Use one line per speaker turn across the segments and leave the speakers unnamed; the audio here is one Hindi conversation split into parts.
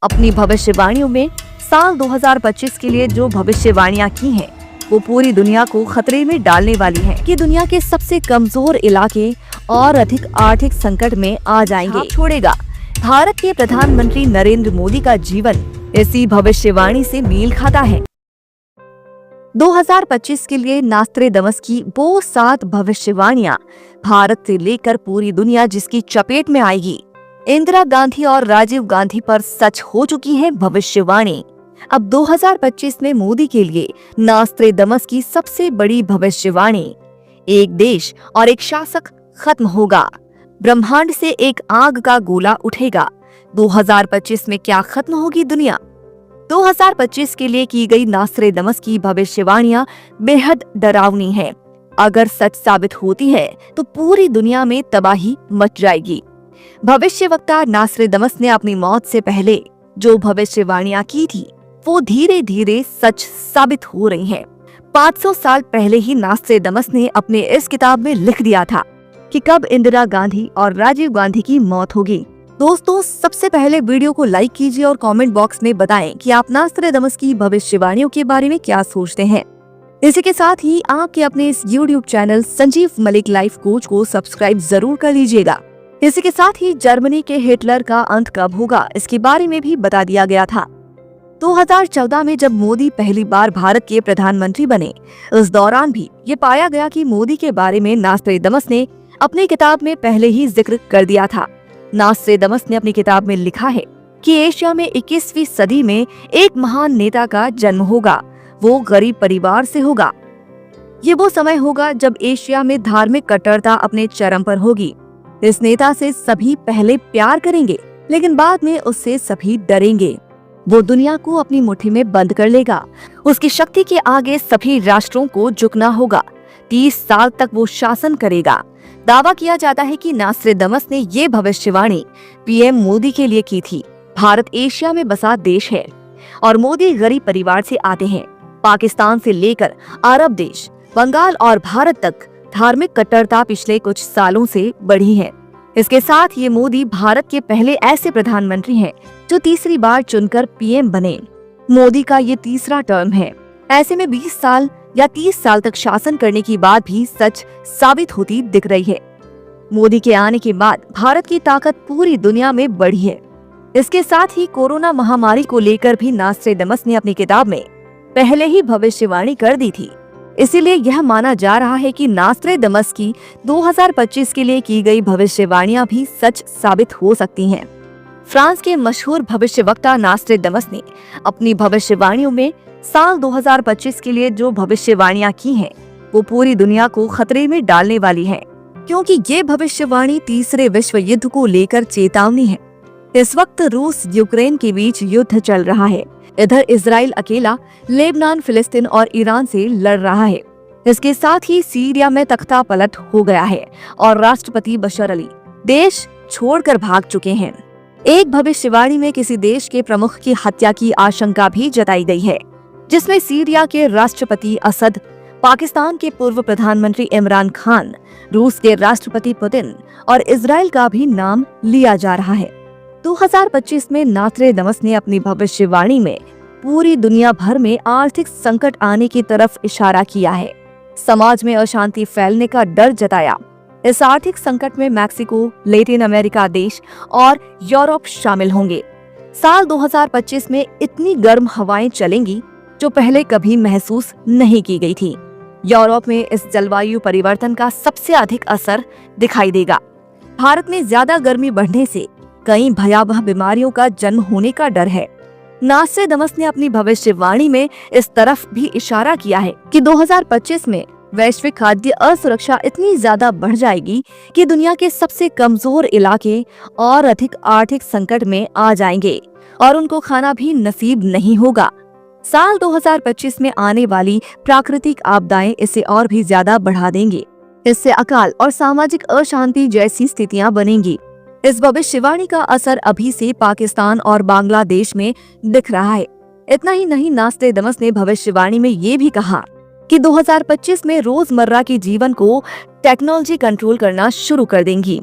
अपनी भविष्यवाणियों में साल 2025 के लिए जो भविष्यवाणियां की हैं, वो पूरी दुनिया को खतरे में डालने वाली हैं कि दुनिया के सबसे कमजोर इलाके और अधिक आर्थिक संकट में आ जाएंगे। छोड़ेगा भारत के प्रधानमंत्री नरेंद्र मोदी का जीवन इसी भविष्यवाणी से मेल खाता है। 2025 के लिए नास्ट्रेडमस की वो 7 भविष्यवाणियां भारत से लेकर पूरी दुनिया जिसकी चपेट में आएगी। इंदिरा गांधी और राजीव गांधी पर सच हो चुकी है भविष्यवाणी। अब 2025 में मोदी के लिए नास्ट्रेडमस की सबसे बड़ी भविष्यवाणी, एक देश और एक शासक खत्म होगा, ब्रह्मांड से एक आग का गोला उठेगा। 2025 में क्या खत्म होगी दुनिया? 2025 के लिए की गई नास्ट्रेडमस की भविष्यवाणियां बेहद डरावनी हैं। अगर सच साबित होती है तो पूरी दुनिया में तबाही मच जाएगी। भविष्यवक्ता नास्ट्रेडमस ने अपनी मौत से पहले जो भविष्यवाणियां की थी, वो धीरे धीरे सच साबित हो रही हैं। 500 साल पहले ही नास्ट्रेडमस ने अपने इस किताब में लिख दिया था कि कब इंदिरा गांधी और राजीव गांधी की मौत होगी। दोस्तों, सबसे पहले वीडियो को लाइक कीजिए और कमेंट बॉक्स में बताएं कि आप नास्ट्रेडमस की भविष्यवाणियों के बारे में क्या सोचते हैं। इसी के साथ ही आपके अपने इस YouTube channel Sanjeev Malik life coach को सब्सक्राइब जरूर कर लीजिएगा। इसी के साथ ही जर्मनी के हिटलर का अंत कब होगा, इसके बारे में भी बता दिया गया था। 2014 में जब मोदी पहली बार भारत के प्रधानमंत्री बने, उस दौरान भी ये पाया गया कि मोदी के बारे में नास्ट्रेडमस ने अपनी किताब में पहले ही जिक्र कर दिया था। नास्ट्रेडमस ने अपनी किताब में लिखा है कि एशिया में 21वीं सदी में एक महान नेता का जन्म होगा। वो गरीब परिवार से होगा। ये वो समय होगा जब एशिया में धार्मिक कट्टरता अपने चरम पर होगी। इस नेता से सभी पहले प्यार करेंगे, लेकिन बाद में उससे सभी डरेंगे। वो दुनिया को अपनी मुट्ठी में बंद कर लेगा। उसकी शक्ति के आगे सभी राष्ट्रों को झुकना होगा। 30 साल तक वो शासन करेगा। दावा किया जाता है कि नास्ट्रेडमस ने ये भविष्यवाणी पीएम मोदी के लिए की थी। भारत एशिया में बसा देश है और मोदी गरीब परिवार से आते हैं। पाकिस्तान से लेकर अरब देश, बंगाल और भारत तक धार्मिक कट्टरता पिछले कुछ सालों से बढ़ी है। इसके साथ ये मोदी भारत के पहले ऐसे प्रधानमंत्री हैं जो तीसरी बार चुनकर पीएम बने। मोदी का ये तीसरा टर्म है। ऐसे में 20 साल या 30 साल तक शासन करने की बात भी सच साबित होती दिख रही है। मोदी के आने के बाद भारत की ताकत पूरी दुनिया में बढ़ी है। इसके साथ ही कोरोना महामारी को लेकर भी नास्ट्रेडमस ने अपनी किताब में पहले ही भविष्यवाणी कर दी थी। इसीलिए यह माना जा रहा है कि नास्ट्रेडमस की 2025 के लिए की गई भविष्यवाणियां भी सच साबित हो सकती हैं। फ्रांस के मशहूर भविष्यवक्ता नास्ट्रेडमस ने अपनी भविष्यवाणियों में साल 2025 के लिए जो भविष्यवाणियां की हैं, वो पूरी दुनिया को खतरे में डालने वाली हैं, क्योंकि ये भविष्यवाणी तीसरे विश्व युद्ध को लेकर चेतावनी है। इस वक्त रूस यूक्रेन के बीच युद्ध चल रहा है। इधर इजराइल अकेला लेबनान, फिलिस्तीन और ईरान से लड़ रहा है। इसके साथ ही सीरिया में तख्ता पलट हो गया है और राष्ट्रपति बशर अली देश छोड़कर भाग चुके हैं। एक भविष्यवाणी में किसी देश के प्रमुख की हत्या की आशंका भी जताई गई है, जिसमें सीरिया के राष्ट्रपति असद, पाकिस्तान के पूर्व प्रधानमंत्री इमरान खान, रूस के राष्ट्रपति पुतिन और इजराइल का भी नाम लिया जा रहा है। 2025 में नास्ट्रेडमस ने अपनी भविष्यवाणी में पूरी दुनिया भर में आर्थिक संकट आने की तरफ इशारा किया है। समाज में अशांति फैलने का डर जताया। इस आर्थिक संकट में मैक्सिको, लैटिन अमेरिका देश और यूरोप शामिल होंगे। साल 2025 में इतनी गर्म हवाएं चलेंगी जो पहले कभी महसूस नहीं की गई थी। यूरोप में इस जलवायु परिवर्तन का सबसे अधिक असर दिखाई देगा। भारत में ज्यादा गर्मी बढ़ने से कई भयावह बीमारियों का जन्म होने का डर है। नास्ट्रेडमस ने अपनी भविष्यवाणी में इस तरफ भी इशारा किया है कि 2025 में वैश्विक खाद्य असुरक्षा इतनी ज्यादा बढ़ जाएगी कि दुनिया के सबसे कमजोर इलाके और अधिक आर्थिक संकट में आ जाएंगे और उनको खाना भी नसीब नहीं होगा। साल 2025 में आने वाली प्राकृतिक आपदाएं इसे और भी ज्यादा बढ़ा देंगे। इससे अकाल और सामाजिक अशांति जैसी स्थितियां बनेंगी। इस भविष्यवाणी का असर अभी से पाकिस्तान और बांग्लादेश में दिख रहा है। इतना ही नहीं, नास्ट्रेडमस ने भविष्यवाणी में ये भी कहा कि 2025 में रोजमर्रा के जीवन को टेक्नोलॉजी कंट्रोल करना शुरू कर देंगी।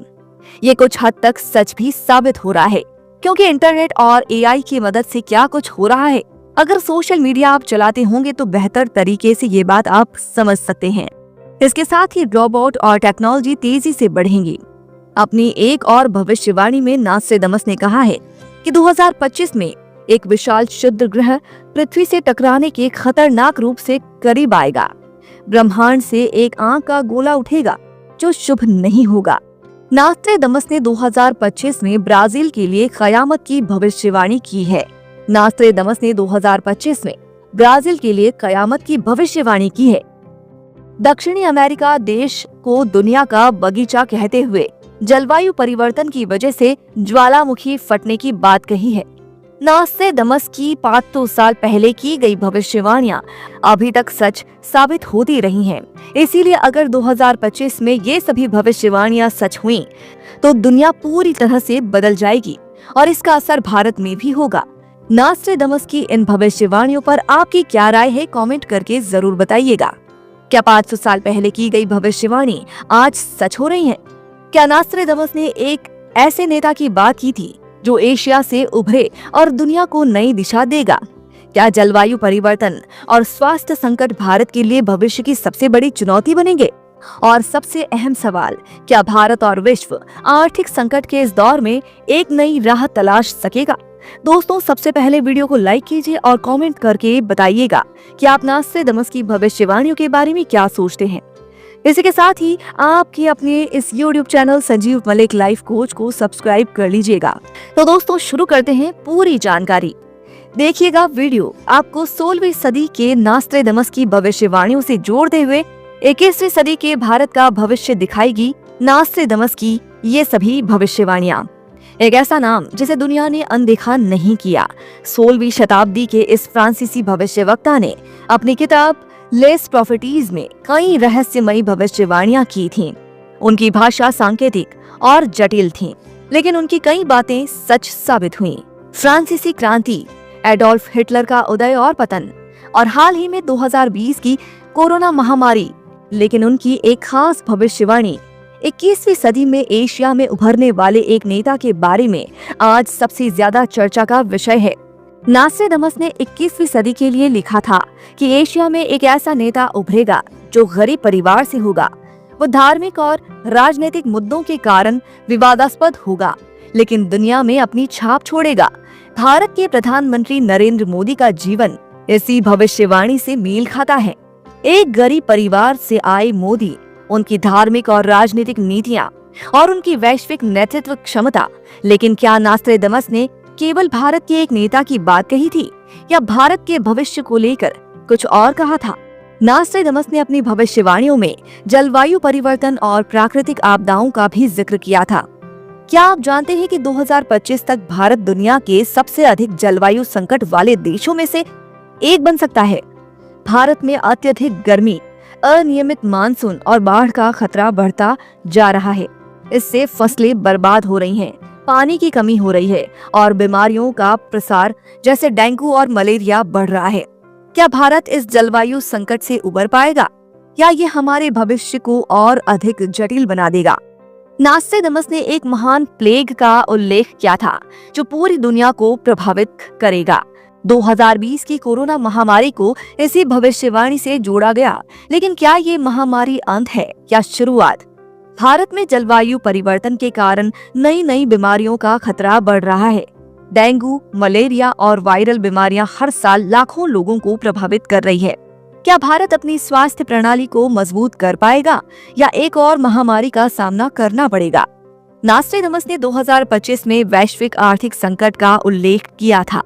ये कुछ हद तक सच भी साबित हो रहा है, क्योंकि इंटरनेट और एआई की मदद से क्या कुछ हो रहा है। अगर सोशल मीडिया आप चलाते होंगे तो बेहतर तरीके से ये बात आप समझ सकते हैं। इसके साथ ही रोबोट और टेक्नोलॉजी तेजी से बढ़ेंगी। अपनी एक और भविष्यवाणी में नॉस्ट्रेडमस ने कहा है कि 2025 में एक विशाल क्षुद्र ग्रह पृथ्वी से टकराने के खतरनाक रूप से करीब आएगा। ब्रह्मांड से एक आग का गोला उठेगा जो शुभ नहीं होगा। नॉस्ट्रेडमस ने 2025 में ब्राजील के लिए कयामत की भविष्यवाणी की है। नॉस्ट्रेडमस ने 2025 में ब्राजील के लिए कयामत की भविष्यवाणी की है। दक्षिणी अमेरिका देश को दुनिया का बगीचा कहते हुए जलवायु परिवर्तन की वजह से ज्वालामुखी फटने की बात कही है। नॉस्ट्रेडमस की 500 साल पहले की गई भविष्यवाणियां अभी तक सच साबित होती रही हैं। इसीलिए अगर 2025 में ये सभी भविष्यवाणियां सच हुई तो दुनिया पूरी तरह से बदल जाएगी और इसका असर भारत में भी होगा। नॉस्ट्रेडमस की इन भविष्यवाणियों पर आपकी क्या राय है, कमेंट करके जरूर बताइएगा। क्या 500 साल पहले की गई भविष्यवाणी आज सच हो रही है? क्या नॉस्ट्रेडमस ने एक ऐसे नेता की बात की थी जो एशिया से उभरे और दुनिया को नई दिशा देगा? क्या जलवायु परिवर्तन और स्वास्थ्य संकट भारत के लिए भविष्य की सबसे बड़ी चुनौती बनेंगे? और सबसे अहम सवाल, क्या भारत और विश्व आर्थिक संकट के इस दौर में एक नई राह तलाश सकेगा? दोस्तों, सबसे पहले वीडियो को लाइक कीजिए और कमेंट करके बताइएगा कि आप नॉस्ट्रेडमस की भविष्यवाणियों के बारे में क्या सोचते हैं। इसी के साथ ही आपके अपने इस YouTube channel Sanjeev Malik life coach को सब्सक्राइब कर लीजिएगा। तो दोस्तों, शुरू करते हैं पूरी जानकारी। देखिएगा वीडियो आपको 16वीं सदी के नॉस्ट्रेडमस की भविष्यवाणियों से जोड़ते हुए 21वीं सदी के भारत का भविष्य दिखाएगी नॉस्ट्रेडमस की ये सभी भविष्यवाणियां। एक ऐसा नाम जिसे दुनिया ने अनदेखा नहीं किया। 16वीं शताब्दी के इस फ्रांसीसी भविष्यवक्ता ने अपनी किताब लेस प्रॉफिटीज में कई रहस्यमयी भविष्यवाणियां की थीं। उनकी भाषा सांकेतिक और जटिल थी, लेकिन उनकी कई बातें सच साबित हुईं। फ्रांसीसी क्रांति, एडोल्फ हिटलर का उदय और पतन, और हाल ही में 2020 की कोरोना महामारी। लेकिन उनकी एक खास भविष्यवाणी 21वीं सदी में एशिया में उभरने वाले एक नेता के बारे में आज सबसे ज्यादा चर्चा का विषय है। नॉस्ट्रेडमस ने 21वीं सदी के लिए लिखा था कि एशिया में एक ऐसा नेता उभरेगा जो गरीब परिवार से होगा। वो धार्मिक और राजनीतिक मुद्दों के कारण विवादास्पद होगा, लेकिन दुनिया में अपनी छाप छोड़ेगा। भारत के प्रधानमंत्री नरेंद्र मोदी का जीवन इसी भविष्यवाणी से मेल खाता है। एक गरीब परिवार से आए मोदी, उनकी धार्मिक और राजनीतिक नीतियां और उनकी वैश्विक नेतृत्व क्षमता। लेकिन क्या नॉस्ट्रेडमस ने केवल भारत के एक नेता की बात कही थी या भारत के भविष्य को लेकर कुछ और कहा था? नॉस्ट्रेडमस ने अपनी भविष्यवाणियों में जलवायु परिवर्तन और प्राकृतिक आपदाओं का भी जिक्र किया था। क्या आप जानते हैं कि 2025 तक भारत दुनिया के सबसे अधिक जलवायु संकट वाले देशों में से एक बन सकता है? भारत में अत्यधिक गर्मी, अनियमित मानसून और बाढ़ का खतरा बढ़ता जा रहा है। इससे फसलें बर्बाद हो रही हैं, पानी की कमी हो रही है और बीमारियों का प्रसार जैसे डेंगू और मलेरिया बढ़ रहा है। क्या भारत इस जलवायु संकट से उबर पाएगा या ये हमारे भविष्य को और अधिक जटिल बना देगा? नॉस्ट्रेडमस ने एक महान प्लेग का उल्लेख किया था जो पूरी दुनिया को प्रभावित करेगा। 2020 की कोरोना महामारी को इसी भविष्यवाणी से जोड़ा गया। लेकिन क्या ये महामारी अंत है या शुरुआत? भारत में जलवायु परिवर्तन के कारण नई बीमारियों का खतरा बढ़ रहा है। डेंगू, मलेरिया और वायरल बीमारियां हर साल लाखों लोगों को प्रभावित कर रही है। क्या भारत अपनी स्वास्थ्य प्रणाली को मजबूत कर पाएगा या एक और महामारी का सामना करना पड़ेगा? नॉस्ट्रेडमस ने 2025 में वैश्विक आर्थिक संकट का उल्लेख किया था।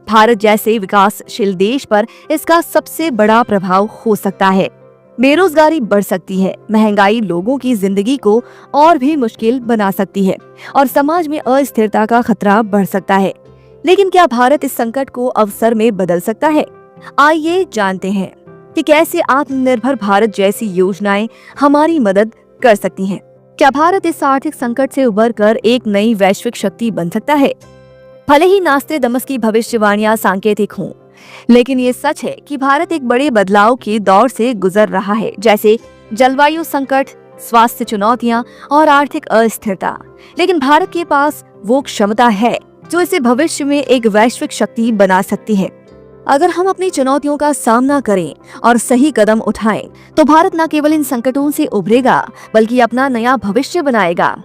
भारत जैसे विकासशील देश पर इसका सबसे बड़ा प्रभाव हो सकता है। बेरोजगारी बढ़ सकती है, महंगाई लोगों की जिंदगी को और भी मुश्किल बना सकती है और समाज में अस्थिरता का खतरा बढ़ सकता है। लेकिन क्या भारत इस संकट को अवसर में बदल सकता है? आइए जानते हैं कि कैसे आत्मनिर्भर भारत जैसी योजनाएं हमारी मदद कर सकती हैं। क्या भारत इस आर्थिक संकट से उबरकर एक नई वैश्विक शक्ति बन सकता है? भले ही नॉस्ट्रेडमस की भविष्यवाणियां सांकेतिक हों, लेकिन ये सच है कि भारत एक बड़े बदलाव के दौर से गुजर रहा है, जैसे जलवायु संकट, स्वास्थ्य चुनौतियां और आर्थिक अस्थिरता। लेकिन भारत के पास वो क्षमता है जो इसे भविष्य में एक वैश्विक शक्ति बना सकती है। अगर हम अपनी चुनौतियों का सामना करें और सही कदम उठाएं, तो भारत न केवल इन संकटों से उभरेगा बल्कि अपना नया भविष्य बनाएगा।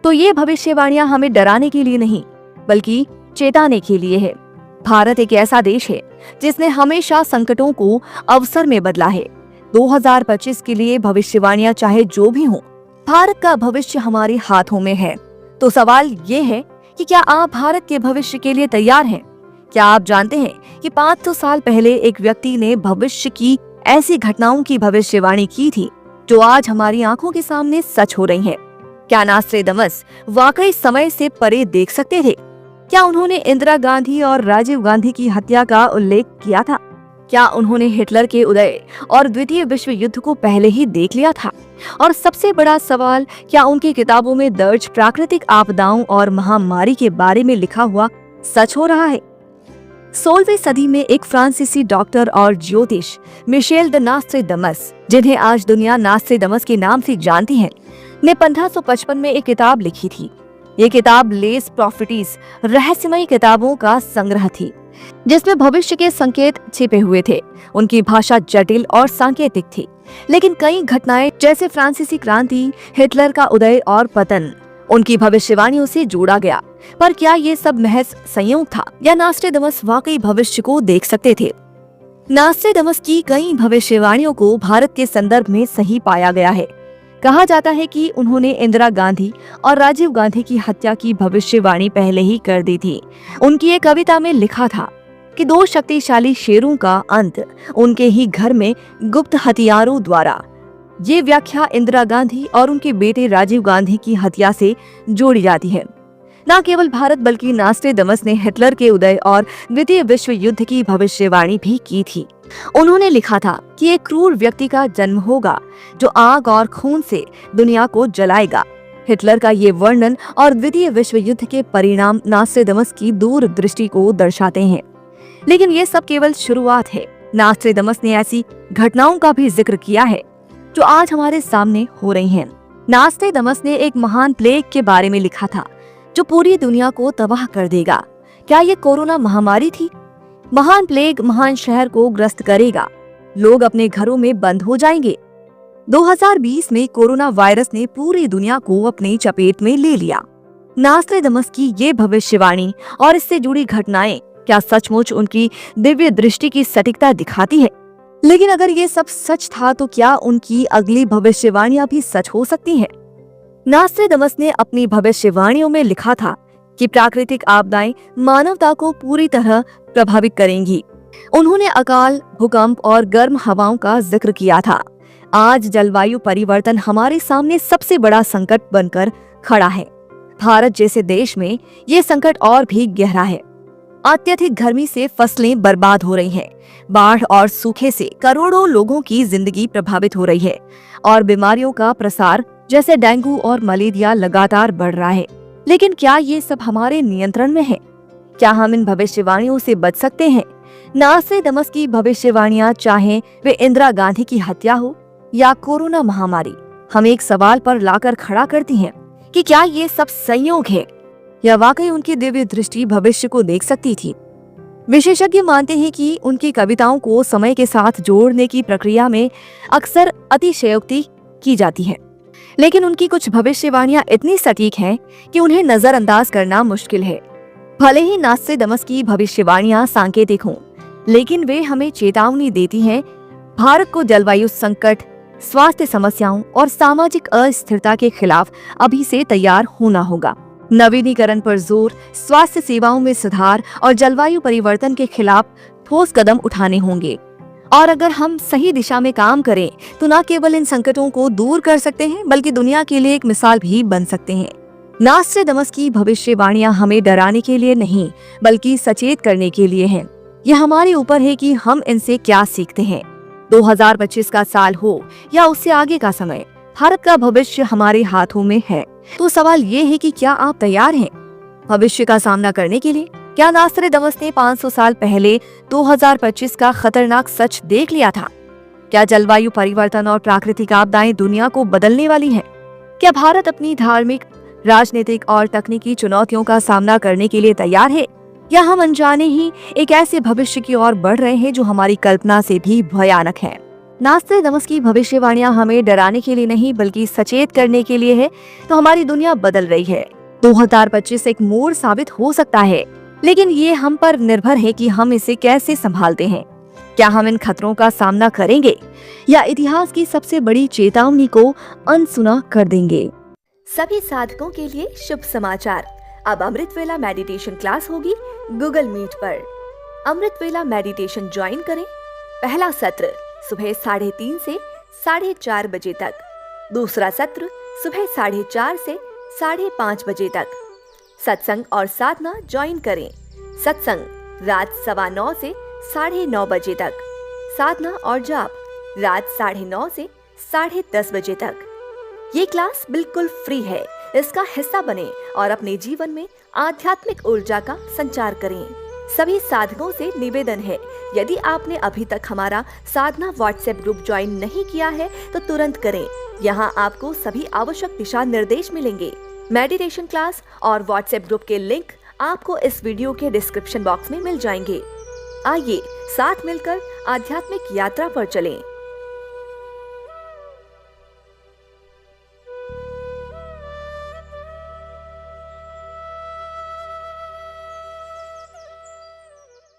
तो ये भविष्यवाणियां हमें डराने के लिए नहीं बल्कि चेताने के लिए है। भारत एक ऐसा देश है जिसने हमेशा संकटों को अवसर में बदला है। 2025 के लिए भविष्यवाणियां चाहे जो भी हों, भारत का भविष्य हमारे हाथों में है। तो सवाल ये है कि क्या आप भारत के भविष्य के लिए तैयार हैं? क्या आप जानते हैं कि 500 साल पहले एक व्यक्ति ने भविष्य की ऐसी घटनाओं की भविष्यवाणी की थी जो आज हमारी आंखों के सामने सच हो रही हैं? क्या नास्ट्रेडमस वाकई समय से परे देख सकते थे? क्या उन्होंने इंदिरा गांधी और राजीव गांधी की हत्या का उल्लेख किया था? क्या उन्होंने हिटलर के उदय और द्वितीय विश्व युद्ध को पहले ही देख लिया था? और सबसे बड़ा सवाल, क्या उनकी किताबों में दर्ज प्राकृतिक आपदाओं और महामारी के बारे में लिखा हुआ सच हो रहा है? 16वीं सदी में एक फ्रांसीसी डॉक्टर और ज्योतिष मिशेल द नास्ट्रेडमस, जिन्हें आज दुनिया नास्ट्रेडमस के नाम से जानती है, ने 1555 में एक किताब लिखी थी। ये किताब लेस प्रॉफिटीज रहस्यमयी किताबों का संग्रह थी, जिसमें भविष्य के संकेत छिपे हुए थे। उनकी भाषा जटिल और सांकेतिक थी, लेकिन कई घटनाएं जैसे फ्रांसीसी क्रांति, हिटलर का उदय और पतन उनकी भविष्यवाणियों से जोड़ा गया। पर क्या ये सब महज संयोग था या नास्ट्रेडमस वाकई भविष्य को देख सकते थे? नास्ट्रेडमस की कई भविष्यवाणियों को भारत के संदर्भ में सही पाया गया है। कहा जाता है कि उन्होंने इंदिरा गांधी और राजीव गांधी की हत्या की भविष्यवाणी पहले ही कर दी थी। उनकी एक कविता में लिखा था कि 2 शक्तिशाली शेरों का अंत उनके ही घर में गुप्त हथियारों द्वारा। ये व्याख्या इंदिरा गांधी और उनके बेटे राजीव गांधी की हत्या से जोड़ी जाती है। न केवल भारत बल्कि नास्ट्रेडमस ने हिटलर के उदय और द्वितीय विश्व युद्ध की भविष्यवाणी भी की थी। उन्होंने लिखा था कि एक क्रूर व्यक्ति का जन्म होगा जो आग और खून से दुनिया को जलाएगा। हिटलर का ये वर्णन और द्वितीय विश्व युद्ध के परिणाम नास्ट्रेडमस की दूरदृष्टि को दर्शाते हैं। लेकिन ये सब केवल शुरुआत है। नास्ट्रेडमस ने ऐसी घटनाओं का भी जिक्र किया है जो आज हमारे सामने हो रही हैं। नास्ट्रेडमस ने एक महान प्लेग के बारे में लिखा था जो पूरी दुनिया को तबाह कर देगा। क्या ये कोरोना महामारी थी? महान प्लेग महान शहर को ग्रस्त करेगा। लोग अपने घरों में बंद हो जाएंगे। 2020 में कोरोना वायरस ने पूरी दुनिया को अपनी चपेट में ले लिया। नास्ट्रेडमस की ये भविष्यवाणी और इससे जुड़ी घटनाएं क्या सचमुच उनकी दिव्य दृष्टि की सटीकता दिखाती है? लेकिन अगर ये सब सच था तो क्या उनकी अगली भविष्यवाणियां भी सच हो सकती हैं? नास्ट्रेडमस ने अपनी भविष्यवाणियों में लिखा था कि प्राकृतिक आपदाएं मानवता को पूरी तरह प्रभावित करेंगी। उन्होंने अकाल, भूकंप और गर्म हवाओं का जिक्र किया था। आज जलवायु परिवर्तन हमारे सामने सबसे बड़ा संकट बनकर खड़ा है। भारत जैसे देश में ये संकट और भी गहरा है। अत्यधिक गर्मी से फसलें बर्बाद हो रही हैं। बाढ़ और सूखे से करोड़ों लोगों की जिंदगी प्रभावित हो रही है और बीमारियों का प्रसार जैसे डेंगू और मलेरिया लगातार बढ़ रहा है। लेकिन क्या ये सब हमारे नियंत्रण में है? क्या हम इन भविष्यवाणियों से बच सकते हैं? नास्ट्रेडमस की भविष्यवाणियां, चाहे वे इंदिरा गांधी की हत्या हो या कोरोना महामारी, हमें एक सवाल पर लाकर खड़ा करती हैं कि क्या ये सब संयोग है या वाकई उनकी दिव्य दृष्टि भविष्य को देख सकती थी। विशेषज्ञ मानते हैं कि उनकी कविताओं को समय के साथ जोड़ने की प्रक्रिया में अक्सर अतिशयोक्ति की जाती है, लेकिन उनकी कुछ भविष्यवाणियां इतनी सटीक हैं कि उन्हें नजरअंदाज करना मुश्किल है। भले ही नास्ट्रेडमस की भविष्यवाणियां सांकेतिक हों, लेकिन वे हमें चेतावनी देती हैं। भारत को जलवायु संकट, स्वास्थ्य समस्याओं और सामाजिक अस्थिरता के खिलाफ अभी से तैयार होना होगा। नवीनीकरण पर जोर, स्वास्थ्य सेवाओं में सुधार और जलवायु परिवर्तन के खिलाफ ठोस कदम उठाने होंगे। और अगर हम सही दिशा में काम करें तो न केवल इन संकटों को दूर कर सकते हैं बल्कि दुनिया के लिए एक मिसाल भी बन सकते हैं। नास्ट्रेडमस की भविष्यवाणियां हमें डराने के लिए नहीं बल्कि सचेत करने के लिए हैं। यह हमारे ऊपर है कि हम इनसे क्या सीखते हैं। 2025 का साल हो या उससे आगे का समय, भारत का भविष्य हमारे हाथों में है। तो सवाल ये है कि क्या आप तैयार हैं भविष्य का सामना करने के लिए? क्या नास्ट्रेडमस ने 500 साल पहले 2025 का खतरनाक सच देख लिया था? क्या जलवायु परिवर्तन और प्राकृतिक आपदाएं दुनिया को बदलने वाली हैं? क्या भारत अपनी धार्मिक, राजनीतिक और तकनीकी चुनौतियों का सामना करने के लिए तैयार है, या हम अनजाने ही एक ऐसे भविष्य की ओर बढ़ रहे हैं जो हमारी कल्पना से भी भयानक है। नास्ट्रेडमस की भविष्यवाणियां हमें डराने के लिए नहीं बल्कि सचेत करने के लिए है। तो हमारी दुनिया बदल रही है। 2025 एक मोड़ साबित हो सकता है, लेकिन ये हम पर निर्भर है कि हम इसे कैसे संभालते हैं। क्या हम इन खतरों का सामना करेंगे या इतिहास की सबसे बड़ी चेतावनी को अनसुना कर देंगे? सभी साधकों के लिए शुभ समाचार। अब अमृतवेला मेडिटेशन क्लास होगी गूगल मीट पर। अमृतवेला मेडिटेशन ज्वाइन करें। पहला सत्र सुबह 3:30 से 4:30 बजे तक, दूसरा सत्र सुबह 4:30 से 5:30 बजे तक। सत्संग और साधना ज्वाइन करें। सत्संग रात 9:15 से 9:30 बजे तक, साधना और जाप रात 9:30 से 10:30 बजे तक। ये क्लास बिल्कुल फ्री है। इसका हिस्सा बने और अपने जीवन में आध्यात्मिक ऊर्जा का संचार करें। सभी साधकों से निवेदन है, यदि आपने अभी तक हमारा साधना व्हाट्सएप ग्रुप ज्वाइन नहीं किया है तो तुरंत करें। यहाँ आपको सभी आवश्यक दिशा निर्देश मिलेंगे। मेडिटेशन क्लास और व्हाट्सएप ग्रुप के लिंक आपको इस वीडियो के डिस्क्रिप्शन बॉक्स में मिल जाएंगे। आइए साथ मिलकर आध्यात्मिक यात्रा पर चलें।